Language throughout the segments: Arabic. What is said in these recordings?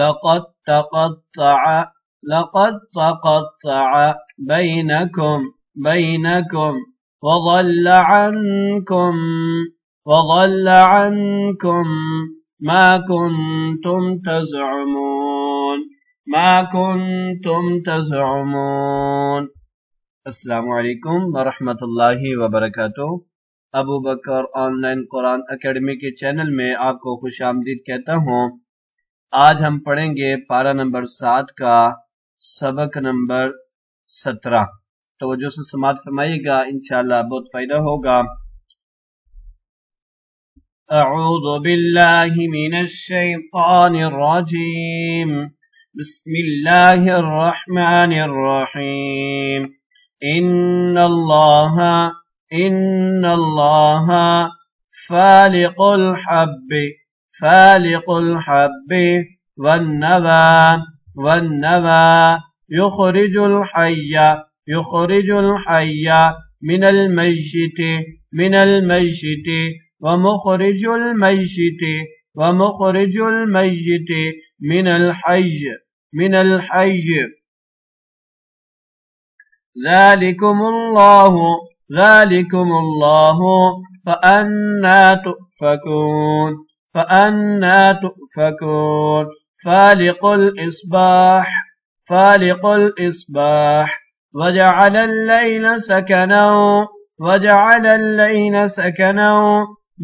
لقد تقطع بينكم وضل عنكم ما كنتم تزعمون. السلام علیکم ورحمۃ اللہ وبرکاتہ۔ ابو بکر آن لائن قرآن اکیڈمی کے چینل میں آپ کو خوش آمدید کہتا ہوں۔ آج ہم پڑھیں گے پارہ نمبر 7 کا سبق نمبر 17۔ توجہ سے سماعت فرمائیے گا، انشاءاللہ بہت فائدہ ہوگا۔ اعوذ باللہ من الشیطان الرجیم، بسم اللہ الرحمن الرحیم۔ ان اللہ فالق الحب والنوى يخرج الحي من الميت ومخرج الميت من الحي ذلكم الله فأنا تؤفكون فالق الإصباح وجعل الليل سكنا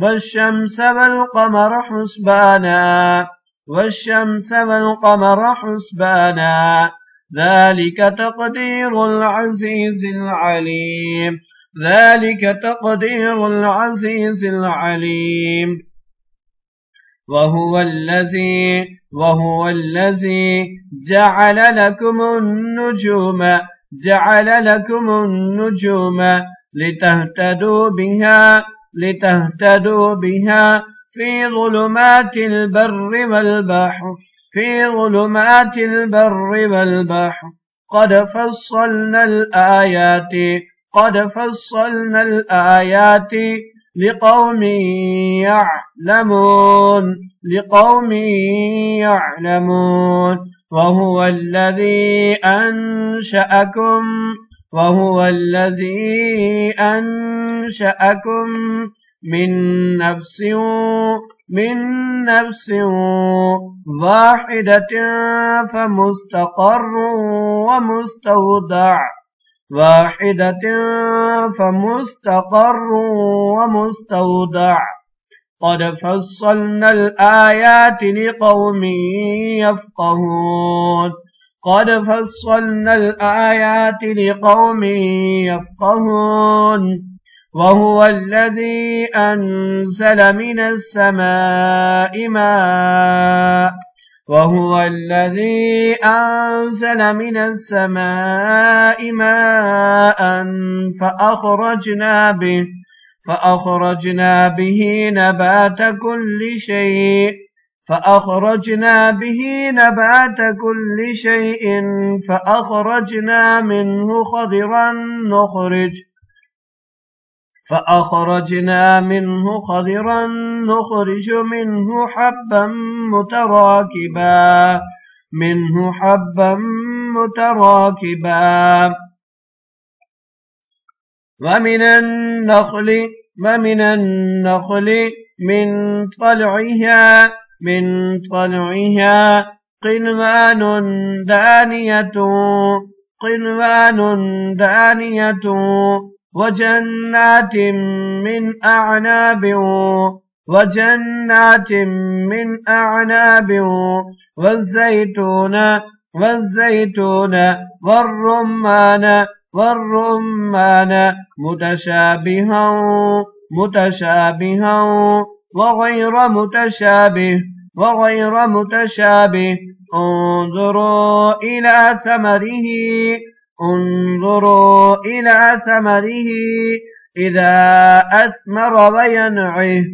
والشمس والقمر حسبانا ذلك تقدير العزيز العليم وهو الذي جعل لكم النجوم لتهتدوا بها في ظلمات البر والبحر قد فصلنا الآيات لقوم يعلمون وهو الذي أنشأكم من نفس واحدة فمستقر ومستودع قد فصلنا الآيات لقوم يفقهون وهو الذي أنزل من السماء ماء فأخرجنا به نبات كل شيء فأخرجنا منه خضرا نخرج منه حبا متراكبا ومن النخل من طلعها قنوان دانية وجنات من أعناب والزيتون والرمان متشابها وغير متشابه انظروا إلى ثمره إذا أثمر وينعه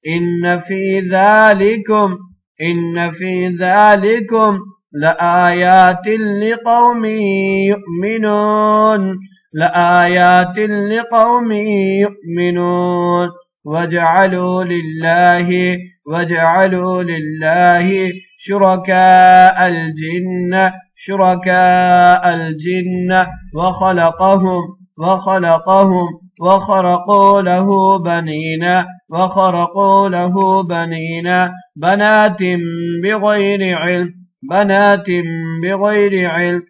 إن في ذلكم لآيات لقوم يؤمنون وجعلوا لله شركاء الجن وخرقوا له بنين بنات بغير علم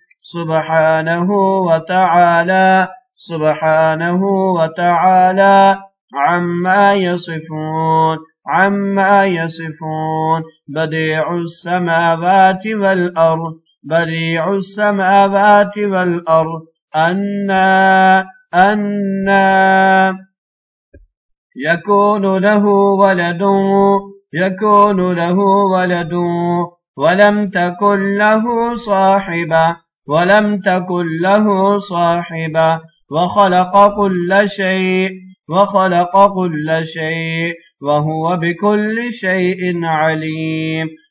سبحانه وتعالى عما يصفون بديع السماوات والأرض أنى يكون له ولد ولم تكن له صاحبة وخلق كل شيء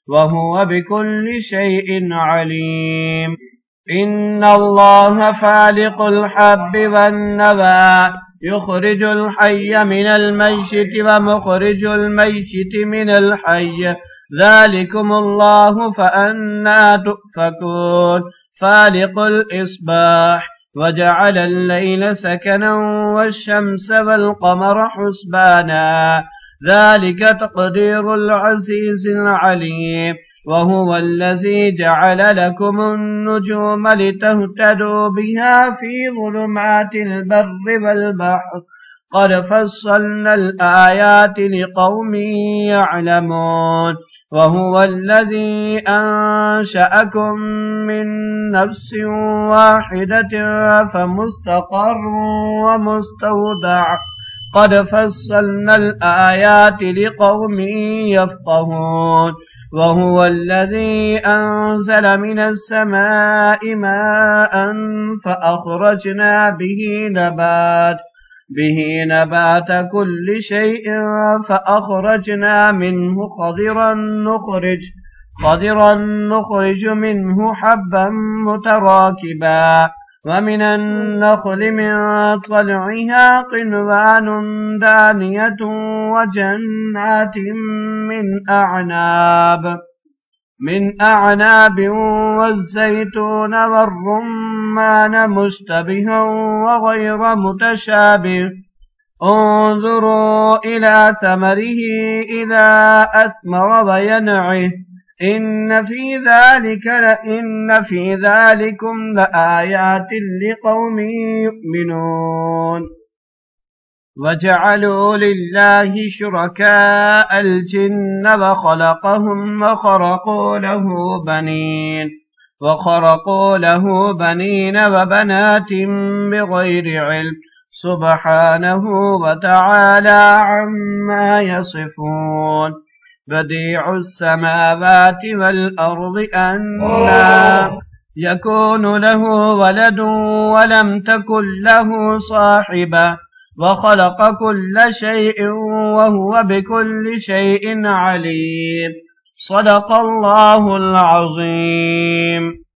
وهو بكل شيء عليم إن الله فالق الحب والنوى يخرج الحي من الميت ومخرج الميت من الحي ذلكم الله فأنى تؤفكون فالق الإصباح وجعل الليل سكنا والشمس والقمر حسبانا ذلك تقدير العزيز العليم وهو الذي جعل لكم النجوم لتهتدوا بها في ظلمات البر والبحر قد فصلنا الآيات لقوم يعلمون وهو الذي أنشأكم من نفس واحدة فمستقر ومستودع قد فصلنا الآيات لقوم يفقهون وهو الذي أنزل من السماء ماء فأخرجنا به نبات كل شيء فأخرجنا منه خضرا نخرج منه حبا متراكبا ومن النخل من طلعها قنوان دانية وجنات من أعناب والزيتون والرمان مشتبها وغير متشابه انظروا إلى ثمره إذا أثمر وينعه إن في ذلكم لآيات لقوم يؤمنون وجعلوا لله شركاء الجن وخلقهم وخرقوا له بنين وبنات بغير علم سبحانه وتعالى عما يصفون بديع السماوات والأرض أنى يكون له ولد ولم تكن له صاحبة وخلق كل شيء وهو بكل شيء عليم صدق الله العظيم.